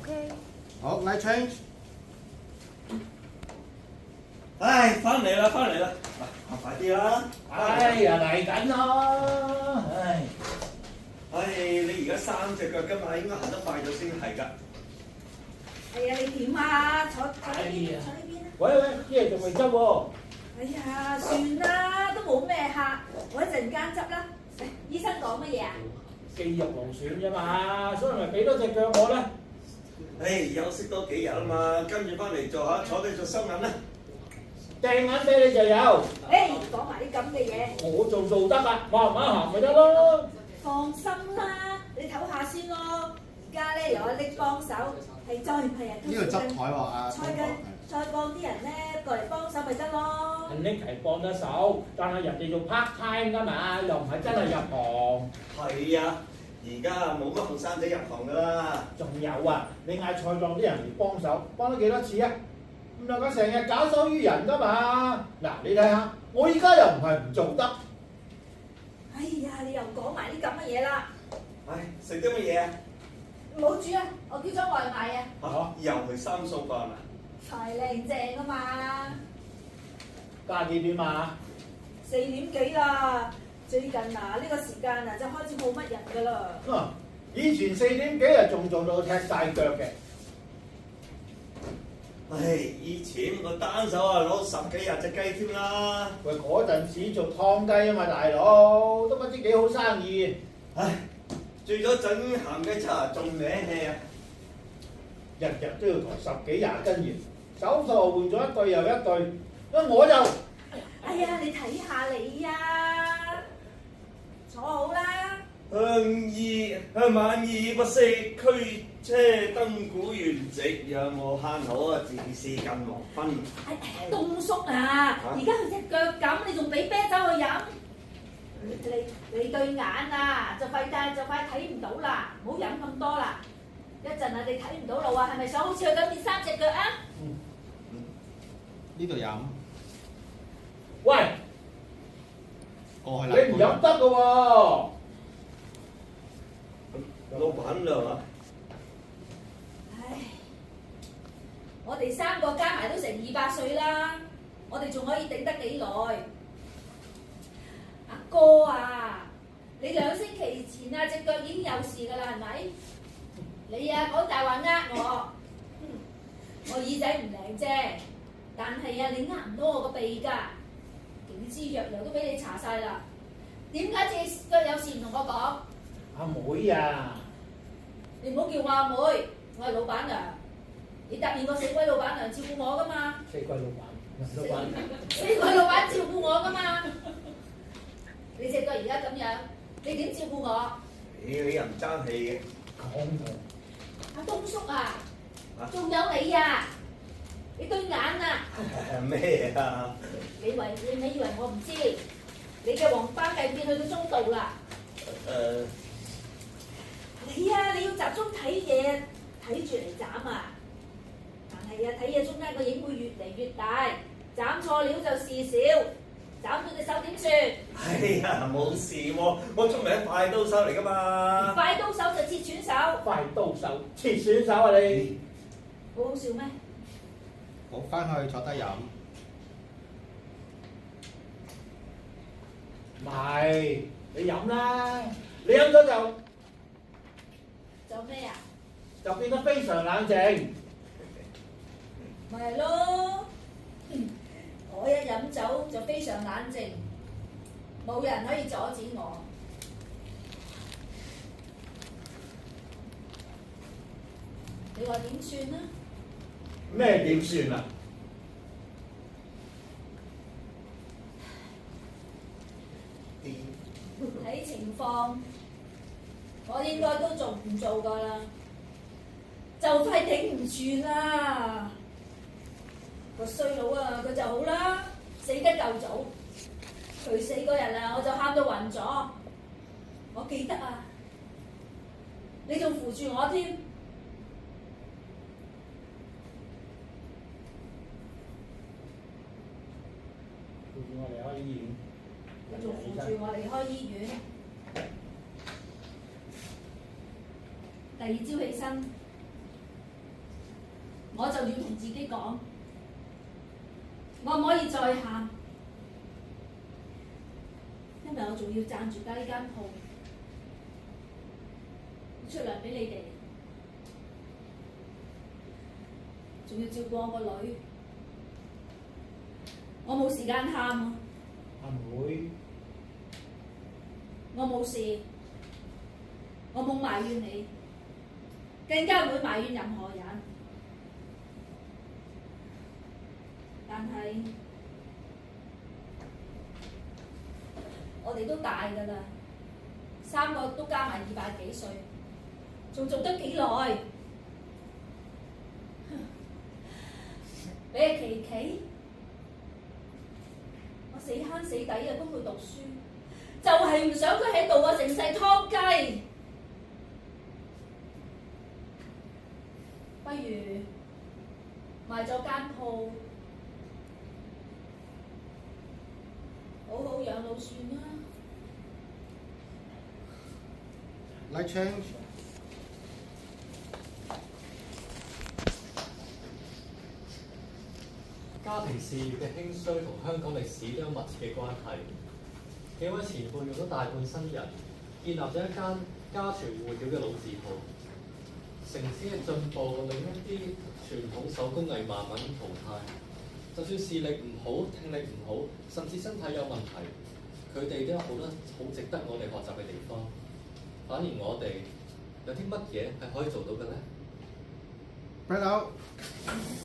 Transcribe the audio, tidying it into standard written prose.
OK。好 ，night change。唉，翻嚟啦，翻嚟啦！嗱，快啲啦！哎呀，嚟緊咯！唉，你而家3隻腳㗎嘛，應該行得快咗先係㗎。係啊，你點啊？坐呢邊，哎呀坐呢邊啊！喂喂，啲嘢仲未執喎。哎呀，算啦，都冇咩客，我一陣間執啦。醫生講乜嘢啊？肌肉勞損啫嘛，所以咪俾多隻腳我啦。休息多幾日啊嘛，跟住翻嚟做下，坐低做收銀啦。掟銀俾你就有。講埋啲咁嘅嘢。我做得啊，慢慢行咪得咯。放心啦，你唞下先咯。而家咧有阿力幫手，係再唔係啊？呢個執台喎，阿再講啲人咧過嚟幫手咪得咯。肯定係幫得手，但係人哋做 part time 㗎嘛，又唔係真係入行。係啊，而家冇乜後生仔入行㗎啦。仲有啊，你嗌菜檔啲人嚟幫手，幫咗幾多次啊？唔能夠成日假手於人㗎嘛。嗱，你睇下，我而家又唔係唔做得。哎呀，你又講埋啲咁嘅嘢啦。食啲乜嘢啊？唔好煮啊，我叫咗外賣啊。又係3餸飯啊？快靚正啊嘛！加幾點啊4點幾啦，最近呢個時間就開始冇乜人㗎啦。以前4點幾啊，仲做到踢晒腳嘅。以前個單手攞10幾日隻雞添啦。喂，嗰陣時做湯雞啊嘛，大佬都不知幾好生意。醉咗整鹹雞茶仲名氣啊！日日都要抬10幾20斤鹽，手套換咗一對又一對，我就哎呀，你睇下你呀，坐好啦。萬意不識驅車登古原直，讓我慳好自是近黃昏。東叔啊，而家佢隻腳咁，你仲俾啤酒去飲？你對眼就快睇唔到啦，唔好飲咁多啦。一陣你睇唔到路啊，係咪想好似佢咁變3隻腳啊？呢度飲。喂，過去你唔飲得㗎喎。老闆娘啊！我哋3個加埋都成200歲啦，我哋仲可以頂得幾耐？阿哥啊，你2星期前隻腳已經有事㗎啦，係咪？你講大話我，我耳仔唔靈啫，但係你呃唔到我個鼻㗎，幾支藥油都俾你搽晒啦，點解隻腳有事唔同我講？阿妹啊！你唔好叫我阿妹，我係老闆娘。你答應個死鬼老闆娘照顧我㗎嘛？死鬼老闆，死鬼老闆照顧我㗎嘛？你隻腳而家咁樣，你點照顧我？你又唔爭氣嘅。講我。阿東叔啊，仲有你啊！你對眼啊！咩啊？你以為我唔知？你嘅黃斑病變去到中度啦！你要集中睇嘢，睇住嚟斬啊！但係睇嘢中間個影會越嚟越大，斬錯料就事少，斬到隻手點算？冇事喎，我出名快刀手嚟㗎嘛！快刀手就切斷手，快刀手切選手啊你！好好笑咩？好，翻去坐低飲。唔係，你飲啦，你飲咗做咩啊？就變得非常冷靜。咪係咯，我一飲酒就非常冷靜，冇人可以阻止我。你話點算啊？咩點算啊？睇情況，我應該都做唔做㗎啦，就快頂唔住啦！個衰佬佢就好啦，死得夠早。佢死嗰日我就喊到暈咗。我記得你仲扶住我添。扶住我離開醫院。你仲扶住我離開醫院。第2朝起身，我就要同自己講，我唔可以再喊，因為我仲要賺住間呢間鋪，出糧俾你哋，仲要照顧我個女，我冇時間喊啊！阿妹，我冇事，我冇埋怨你，更加唔會埋怨任何人。但係我哋都大㗎啦，3個都加埋200幾歲，仲做得幾耐？俾阿琪琪，我死慳死抵啊，供佢讀書，就係唔想佢喺度啊，成世劏雞。不如賣咗間鋪，好好養老算啦。Light change。家庭事業嘅興衰同香港歷史都有密切嘅關係。幾位前輩用咗大半生人，建立咗一間家傳戶曉嘅老字號。城市嘅進步令一啲傳統手工藝慢慢淘汰。就算視力唔好、聽力唔好，甚至身體有問題，佢哋都有好多好值得我哋學習嘅地方。反而我哋有啲乜嘢係可以做到嘅呢？ Break out。